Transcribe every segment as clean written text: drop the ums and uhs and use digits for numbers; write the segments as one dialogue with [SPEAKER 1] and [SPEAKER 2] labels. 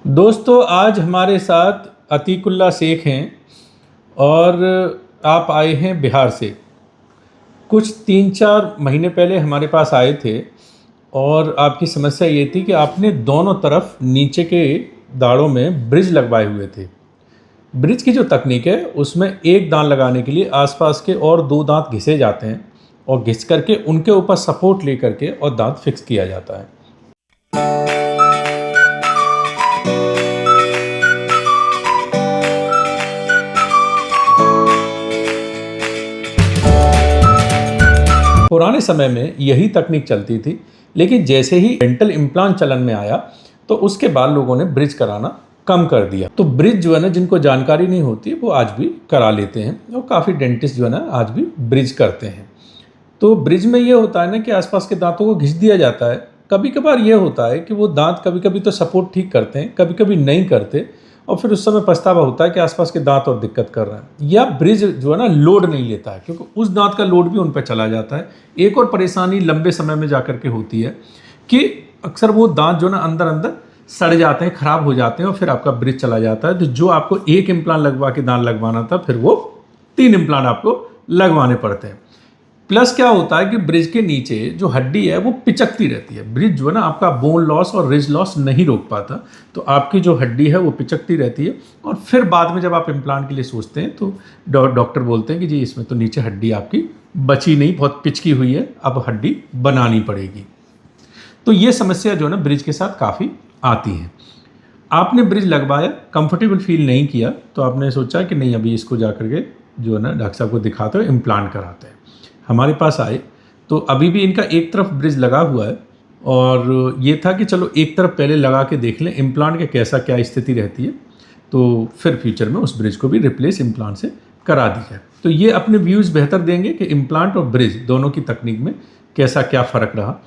[SPEAKER 1] दोस्तों आज हमारे साथ अतीकुल्ला शेख हैं और आप आए हैं बिहार से। कुछ 3-4 महीने पहले हमारे पास आए थे और आपकी समस्या ये थी कि आपने दोनों तरफ नीचे के दाढ़ों में ब्रिज लगवाए हुए थे। ब्रिज की जो तकनीक है उसमें एक दांत लगाने के लिए आसपास के और 2 दांत घिसे जाते हैं और घिस करके उनके ऊपर सपोर्ट ले करके और दांत फिक्स किया जाता है। पुराने समय में यही तकनीक चलती थी, लेकिन जैसे ही डेंटल इम्प्लांट चलन में आया तो उसके बाद लोगों ने ब्रिज कराना कम कर दिया। तो ब्रिज जो है ना, जिनको जानकारी नहीं होती वो आज भी करा लेते हैं और काफ़ी डेंटिस्ट जो है ना आज भी ब्रिज करते हैं। तो ब्रिज में ये होता है ना कि आसपास के दांतों को घिस दिया जाता है। कभी कभार ये होता है कि वो दांत कभी कभी तो सपोर्ट ठीक करते हैं, कभी कभी नहीं करते और फिर उस समय पछतावा होता है कि आसपास के दांत और दिक्कत कर रहे हैं, या ब्रिज जो है ना लोड नहीं लेता है क्योंकि उस दांत का लोड भी उन पर चला जाता है। एक और परेशानी लंबे समय में जाकर के होती है कि अक्सर वो दांत जो ना अंदर अंदर सड़ जाते हैं, खराब हो जाते हैं और फिर आपका ब्रिज चला जाता है। तो जो आपको एक इम्प्लांट लगवा के दांत लगवाना था, फिर वो 3 इम्प्लांट आपको लगवाने पड़ते हैं। प्लस क्या होता है कि ब्रिज के नीचे जो हड्डी है वो पिचकती रहती है। ब्रिज जो है ना आपका बोन लॉस और रिज लॉस नहीं रोक पाता, तो आपकी जो हड्डी है वो पिचकती रहती है और फिर बाद में जब आप इम्प्लांट के लिए सोचते हैं तो डॉक्टर बोलते हैं कि जी इसमें तो नीचे हड्डी आपकी बची नहीं, बहुत पिचकी हुई है, अब हड्डी बनानी पड़ेगी। तो ये समस्या जो है ना ब्रिज के साथ काफ़ी आती है। आपने ब्रिज लगवाया, कंफर्टेबल फील नहीं किया, तो आपने सोचा कि नहीं अभी इसको जा करके जो है ना डॉक्टर साहब को दिखाते हुए इम्प्लांट कराते हैं। हमारे पास आए तो अभी भी इनका एक तरफ ब्रिज लगा हुआ है और ये था कि चलो एक तरफ पहले लगा के देख लें इम्प्लांट के कैसा क्या स्थिति रहती है, तो फिर फ्यूचर में उस ब्रिज को भी रिप्लेस इम्प्लांट से करा दी जाए। तो ये अपने व्यूज़ बेहतर देंगे कि इम्प्लांट और ब्रिज दोनों की तकनीक में कैसा क्या फ़र्क रहा।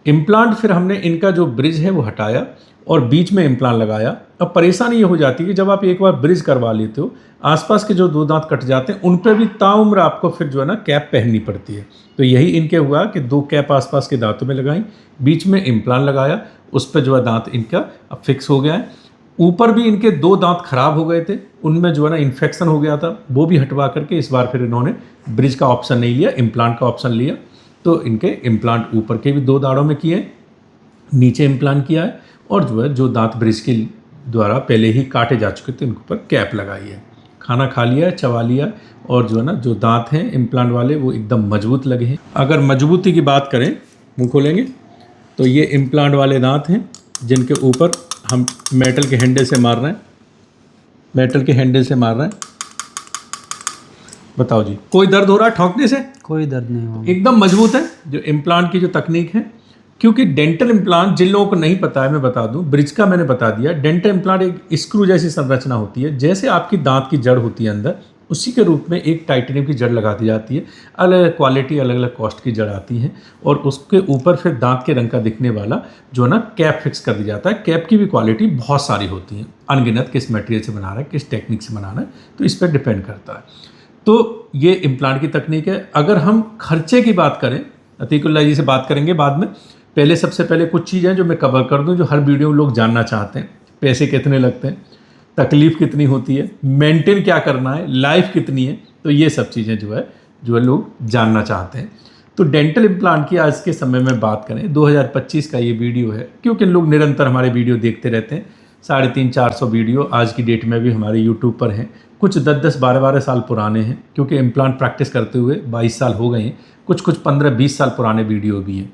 [SPEAKER 1] इम्प्लांट फिर हमने इनका जो ब्रिज है वो हटाया और बीच में इम्प्लांट लगाया। अब परेशानी ये हो जाती है कि जब आप एक बार ब्रिज करवा लेते हो, आसपास के जो 2 दांत कट जाते हैं उन पर भी ताउम्र आपको फिर जो है ना कैप पहननी पड़ती है। तो यही इनके हुआ कि 2 कैप आसपास के दांतों में लगाई, बीच में इम्प्लांट लगाया, उस पर जो है दांत इनका अब फिक्स हो गया है। ऊपर भी इनके 2 दांत खराब हो गए थे, उनमें जो है ना इन्फेक्शन हो गया था, वो भी हटवा करके इस बार फिर इन्होंने ब्रिज का ऑप्शन नहीं लिया, इम्प्लांट का ऑप्शन लिया। तो इनके इम्प्लांट ऊपर के भी 2 दाढ़ों में किए, नीचे इम्प्लांट किया है और जो है जो दांत ब्रिज के द्वारा पहले ही काटे जा चुके थे उनके ऊपर कैप लगाई है। खाना खा लिया, चबा लिया और जो है ना जो दांत हैं इम्प्लांट वाले वो एकदम मजबूत लगे हैं। अगर मजबूती की बात करें, मुंह खोलेंगे तो ये इम्प्लांट वाले दांत हैं जिनके ऊपर हम मेटल के हैंडल से मार रहे हैं, मेटल के हैंडल से मार रहे हैं। बताओ जी, कोई दर्द हो रहा है ठोकने से?
[SPEAKER 2] कोई दर्द नहीं होगा,
[SPEAKER 1] एकदम मजबूत है जो इम्प्लांट की जो तकनीक है। क्योंकि डेंटल इम्प्लांट, जिन लोगों को नहीं पता है मैं बता दूं, ब्रिज का मैंने बता दिया। डेंटल इम्प्लांट एक स्क्रू जैसी संरचना होती है, जैसे आपकी दांत की जड़ होती है अंदर, उसी के रूप में एक टाइटेनियम की जड़ लगा दी जाती है। अलग अलग क्वालिटी, अलग अलग कॉस्ट की जड़ आती है और उसके ऊपर फिर दांत के रंग का दिखने वाला जो है ना कैप फिक्स कर दिया जाता है। कैप की भी क्वालिटी बहुत सारी होती है, अनगिनत किस मटेरियल से बना रहा है, किस टेक्निक से बना रहा है, तो इस पर डिपेंड करता है। तो ये इम्प्लांट की तकनीक है। अगर हम खर्चे की बात करें, अतीकुल्ला जी से बात करेंगे बाद में, पहले सबसे पहले कुछ चीज़ें जो मैं कवर कर दूं जो हर वीडियो में लोग जानना चाहते हैं। पैसे कितने लगते हैं, तकलीफ़ कितनी होती है, मेंटेन क्या करना है, लाइफ कितनी है, तो ये सब चीज़ें जो है लोग जानना चाहते हैं। तो डेंटल इम्प्लांट की आज के समय में बात करें, 2025 का ये वीडियो है, क्योंकि लोग निरंतर हमारे वीडियो देखते रहते हैं। 350-400 वीडियो आज की डेट में भी हमारे यूट्यूब पर हैं। कुछ 10-10, 12-12 साल पुराने हैं, क्योंकि इम्प्लांट प्रैक्टिस करते हुए 22 साल हो गए हैं। कुछ 15-20 साल पुराने वीडियो भी हैं।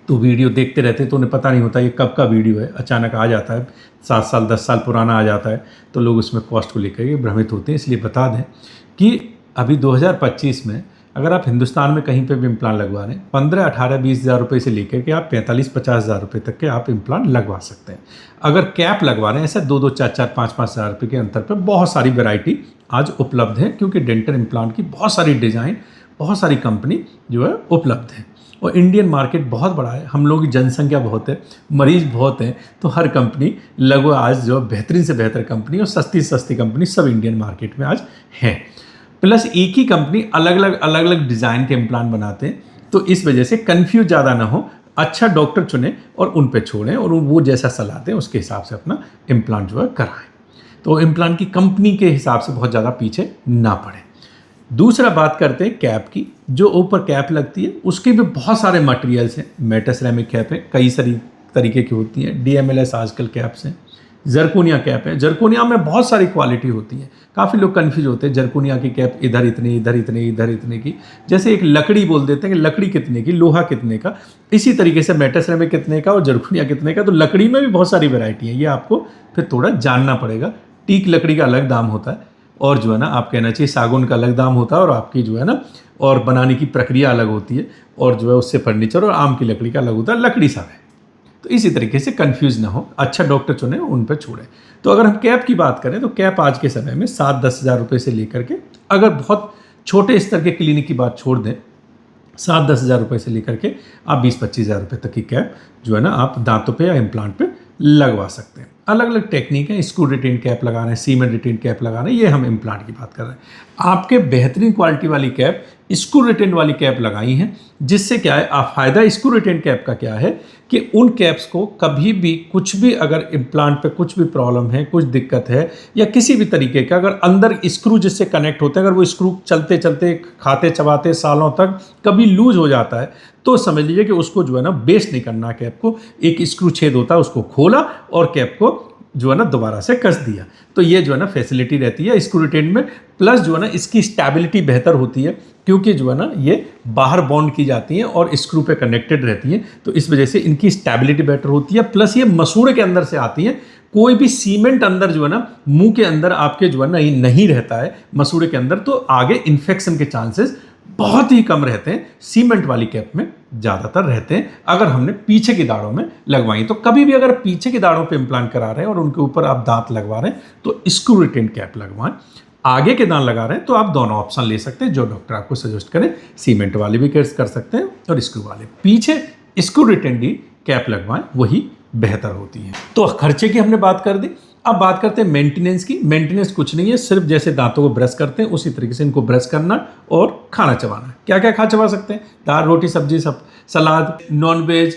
[SPEAKER 1] तो वीडियो देखते रहते हैं तो उन्हें पता नहीं होता ये कब का वीडियो है, अचानक आ जाता है, 7 साल 10 साल पुराना आ जाता है, तो लोग उसमें कॉस्ट को लेकर के भ्रमित होते हैं। इसलिए बता दें कि अभी 2025 में अगर आप हिंदुस्तान में कहीं पे भी इम्प्लांट लगवा रहे हैं, 15, 18, 20 हज़ार रुपये से लेकर के आप 45-50 हज़ार रुपये तक के आप इम्प्लांट लगवा सकते हैं। अगर कैप लगवा रहे हैं, ऐसे 2-2, 4-4, 5-5 हज़ार रुपये के अंतर पर बहुत सारी वैरायटी आज उपलब्ध है, क्योंकि डेंटल इम्प्लांट की बहुत सारी डिज़ाइन, बहुत सारी कंपनी जो है उपलब्ध है। और इंडियन मार्केट बहुत बड़ा है, हम लोगों की जनसंख्या बहुत है, मरीज बहुत हैं, तो हर कंपनी लगभग आज जो बेहतरीन से बेहतर कंपनी और सस्ती से सस्ती कंपनी सब इंडियन मार्केट में आज हैं। प्लस एक ही कंपनी अलग अलग डिज़ाइन के इम्प्लांट बनाते हैं, तो इस वजह से कन्फ्यूज ज़्यादा ना हो, अच्छा डॉक्टर चुनें और उन पे छोड़ें और वो जैसा सलाह दें उसके हिसाब से अपना इम्प्लांट जो है कराएं। तो इम्प्लांट की कंपनी के हिसाब से बहुत ज़्यादा पीछे ना पड़े। दूसरा बात करते हैं कैप की। जो ऊपर कैप लगती है उसके भी बहुत सारे मटेरियल्स हैं। मेटासेरेमिक कैप है, कई सारी तरीके की होती हैं। DMLS आजकल कैप्स हैं। जरकोनिया कैप है। जरकोनिया में बहुत सारी क्वालिटी होती है। काफ़ी लोग कन्फ्यूज होते हैं, जरकोनिया की कैप इधर इतनी, इधर इतनी, इधर इतने की। जैसे एक लकड़ी बोल देते हैं कि लकड़ी कितने की, लोहा कितने का, इसी तरीके से मेटासेरेमिक कितने का और जरकोनिया कितने का। तो लकड़ी में भी बहुत सारी वैरायटी है, ये आपको फिर थोड़ा जानना पड़ेगा। टीक लकड़ी का अलग दाम होता है और जो है ना आप कहना चाहिए सागौन का अलग दाम होता है, और आपकी जो है ना और बनाने की प्रक्रिया अलग होती है, और जो है उससे फर्नीचर और आम की लकड़ी का अलग होता है। लकड़ी सब है, तो इसी तरीके से कंफ्यूज ना हो, अच्छा डॉक्टर चुने, उन पर छोड़ें। तो अगर हम कैप की बात करें तो कैप आज के समय में 7-10 हज़ार रुपये से लेकर के, अगर बहुत छोटे स्तर के क्लिनिक की बात छोड़ दें, 7-10 हज़ार रुपये से लेकर के आप 20-25 हज़ार रुपये तक की कैप जो है ना आप दांतों पे या इम्प्लांट पे लगवा सकते हैं। अलग अलग टेक्निक है, स्क्रू रिटेन कैप लगा रहे हैं, सीमेंट रिटेन कैप लगा रहे हैं, ये हम इम्प्लांट की बात कर रहे हैं। आपके बेहतरीन क्वालिटी वाली कैप स्क्रू रिटेन वाली कैप लगाई हैं, जिससे क्या है फ़ायदा स्क्रू रिटेन कैप का क्या है कि उन कैप्स को कभी भी कुछ भी अगर इम्प्लांट पे कुछ भी प्रॉब्लम है, कुछ दिक्कत है या किसी भी तरीके का, अगर अंदर स्क्रू जिससे कनेक्ट होते हैं, अगर वो स्क्रू चलते चलते खाते चबाते सालों तक कभी लूज हो जाता है, तो समझ लीजिए कि उसको जो है ना वेस्ट नहीं करना। कैप को एक स्क्रू छेद होता है, उसको खोला और कैप को जो है ना दोबारा से कस दिया। तो ये जो है ना फैसिलिटी रहती है स्क्रू रिटेन में। प्लस जो है ना इसकी स्टेबिलिटी बेहतर होती है, क्योंकि जो है ना ये बाहर बॉन्ड की जाती हैं और स्क्रू पे कनेक्टेड रहती हैं, तो इस वजह से इनकी स्टेबिलिटी बेटर होती है। प्लस ये मसूड़े के अंदर से आती हैं। कोई भी सीमेंट अंदर जो है ना मुंह के अंदर आपके जो है ना नहीं रहता है मसूड़े के अंदर, तो आगे इन्फेक्शन के चांसेस बहुत ही कम रहते हैं। सीमेंट वाली कैप में ज़्यादातर रहते हैं अगर हमने पीछे की दाढ़ों में लगवाई। तो कभी भी अगर पीछे की दाढ़ों पे इम्प्लांट करा रहे हैं और उनके ऊपर आप दांत लगवा रहे हैं तो स्क्रू रिटेन कैप लगवाएं। आगे के दांत लगा रहे हैं तो आप दोनों ऑप्शन ले सकते हैं, जो डॉक्टर आपको सजेस्ट करें। सीमेंट वाले भी कर सकते हैं और स्क्रू वाले। पीछे स्क्रू रिटेन की कैप लगवाएं, वही बेहतर होती है। तो खर्चे की हमने बात कर दी। अब बात करते हैं मेंटेनेंस की। मेंटेनेंस कुछ नहीं है, सिर्फ जैसे दांतों को ब्रश करते हैं उसी तरीके से इनको ब्रश करना और खाना चबाना। क्या क्या खा चबा सकते हैं? दाल, रोटी, सब्जी, सब, सलाद, नॉनवेज,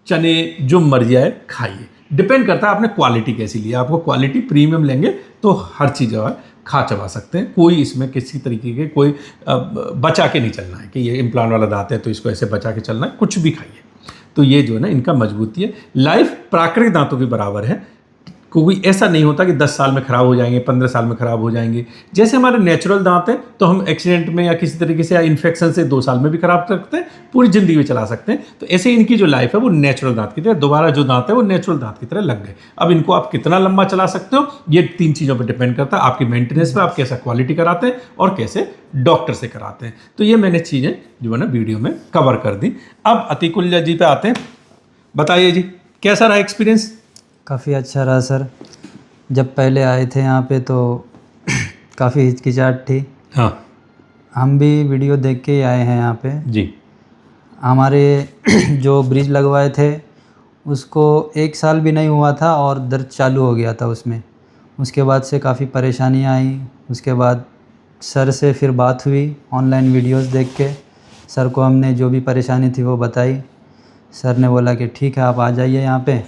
[SPEAKER 1] चने, जो मर्जी आए खाइए। डिपेंड करता है आपने क्वालिटी कैसी ली है। आपको क्वालिटी प्रीमियम लेंगे तो हर चीज़ जो है खा चबा सकते हैं। कोई इसमें किसी तरीके के कोई बचा के नहीं चलना है कि ये इम्प्लांट वाला दांत है तो इसको ऐसे बचा के चलना है, कुछ भी खाइए। तो ये जो है ना इनका मजबूती है। लाइफ प्राकृतिक दांतों के बराबर है। कोई ऐसा नहीं होता कि 10 साल में ख़राब हो जाएंगे, 15 साल में ख़राब हो जाएंगे। जैसे हमारे नेचुरल दांत हैं तो हम एक्सीडेंट में या किसी तरीके से या इन्फेक्शन से 2 साल में भी ख़राब कर सकते हैं, पूरी ज़िंदगी में चला सकते हैं। तो ऐसे इनकी जो लाइफ है वो नेचुरल दांत की तरह, दोबारा जो दांत है वो नेचुरल दांत की तरह लग गए। अब इनको आप कितना लंबा चला सकते हो ये 3 चीज़ों पर डिपेंड करता है। आपकी मेंटेनेंस पर, आप कैसा क्वालिटी कराते हैं और कैसे डॉक्टर से कराते हैं। तो ये मैंने चीज़ें जो है ना वीडियो में कवर कर दी। अब अतिकुल्य जी पे आते हैं। बताइए जी, कैसा रहा एक्सपीरियंस?
[SPEAKER 2] काफ़ी अच्छा रहा सर। जब पहले आए थे यहाँ पे तो काफ़ी हिचकिचाहट थी।
[SPEAKER 1] हाँ,
[SPEAKER 2] हम भी वीडियो देख के ही आए हैं यहाँ पे
[SPEAKER 1] जी।
[SPEAKER 2] हमारे जो ब्रिज लगवाए थे उसको 1 साल भी नहीं हुआ था और दर्द चालू हो गया था उसमें। उसके बाद से काफ़ी परेशानियाँ आई। उसके बाद सर से फिर बात हुई, ऑनलाइन वीडियोस देख के सर को हमने जो भी परेशानी थी वो बताई। सर ने बोला कि ठीक है आप आ जाइए यहाँ पे,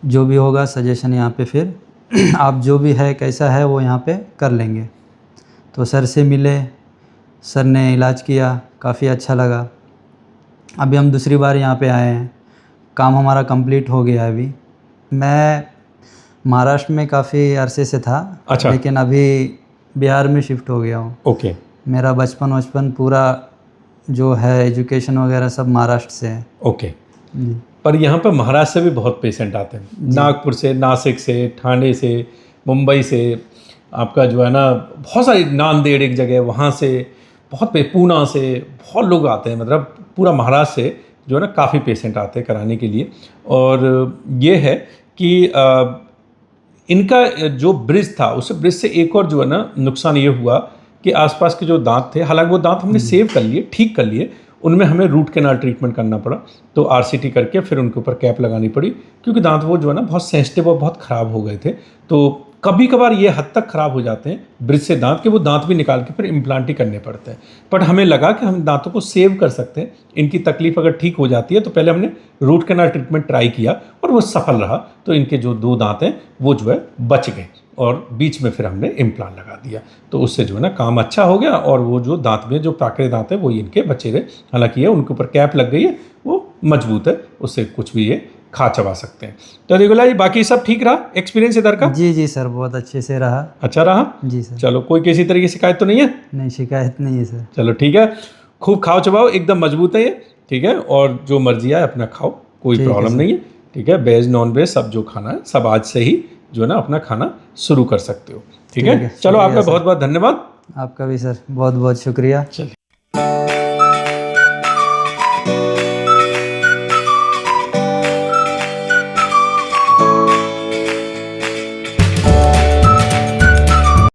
[SPEAKER 2] जो भी होगा सजेशन यहाँ पे फिर आप जो भी है कैसा है वो यहाँ पे कर लेंगे। तो सर से मिले, सर ने इलाज किया, काफ़ी अच्छा लगा। अभी हम दूसरी बार यहाँ पे आए हैं, काम हमारा कंप्लीट हो गया है। अभी मैं महाराष्ट्र में काफ़ी अरसे से था।
[SPEAKER 1] अच्छा।
[SPEAKER 2] लेकिन अभी बिहार में शिफ्ट हो गया हूँ।
[SPEAKER 1] ओके।
[SPEAKER 2] मेरा बचपन पूरा जो है एजुकेशन वगैरह सब महाराष्ट्र से है।
[SPEAKER 1] ओके। पर यहाँ पर महाराष्ट्र से भी बहुत पेशेंट आते हैं, नागपुर से, नासिक से, ठाणे से, मुंबई से, आपका जो है ना बहुत सारी, नांदेड़ एक जगह वहाँ से, बहुत पूना से बहुत लोग आते हैं। मतलब पूरा महाराष्ट्र से जो है ना काफ़ी पेशेंट आते हैं कराने के लिए। और ये है कि इनका जो ब्रिज था उस ब्रिज से एक और जो है ना नुकसान ये हुआ कि आसपास के जो दांत थे, हालांकि वो दांत हमने सेव कर लिए, ठीक कर लिए, उनमें हमें रूट कैनाल ट्रीटमेंट करना पड़ा। तो RCT करके फिर उनके ऊपर कैप लगानी पड़ी, क्योंकि दांत वो जो है ना बहुत सेंसिटिव और बहुत ख़राब हो गए थे। तो कभी कभार ये हद तक खराब हो जाते हैं ब्रिज से दांत कि वो दांत भी निकाल के फिर इम्प्लांट ही करने पड़ते हैं। बट हमें लगा कि हम दांतों को सेव कर सकते हैं, इनकी तकलीफ अगर ठीक हो जाती है तो पहले हमने रूट कैनाल ट्रीटमेंट ट्राई किया और वो सफल रहा, तो इनके जो 2 दांत हैं वो जो है बच गए और बीच में फिर हमने इम्प्लांट लगा दिया, तो उससे जो है ना काम अच्छा हो गया और वो जो दांत में जो प्राकृतिक दांत है वो इनके बचे रहे। हालांकि ये उनके ऊपर कैप लग गई है, वो मजबूत है, उससे कुछ भी ये खा चबा सकते हैं। तो रेगुलर जी बाकी सब ठीक रहा, एक्सपीरियंस इधर का
[SPEAKER 2] जी जी सर, बहुत अच्छे से रहा।
[SPEAKER 1] अच्छा रहा?
[SPEAKER 2] जी सर।
[SPEAKER 1] चलो, कोई किसी तरह की शिकायत तो नहीं है?
[SPEAKER 2] नहीं, शिकायत नहीं है सर।
[SPEAKER 1] चलो ठीक है, खूब खाओ चबाओ, एकदम मजबूत है ये, ठीक है, और जो मर्जी आए अपना खाओ, कोई
[SPEAKER 2] ठीक है
[SPEAKER 1] प्रॉब्लम
[SPEAKER 2] सर।
[SPEAKER 1] नहीं है, ठीक है। वेज नॉन वेज सब जो खाना है सब आज से ही जो है ना अपना खाना शुरू कर सकते हो, ठीक
[SPEAKER 2] ठीक
[SPEAKER 1] है।
[SPEAKER 2] है,
[SPEAKER 1] चलो
[SPEAKER 2] शुक्रिया
[SPEAKER 1] आपका
[SPEAKER 2] सर।
[SPEAKER 1] बहुत बहुत धन्यवाद।
[SPEAKER 2] आपका भी सर, बहुत बहुत शुक्रिया।
[SPEAKER 1] चलिए।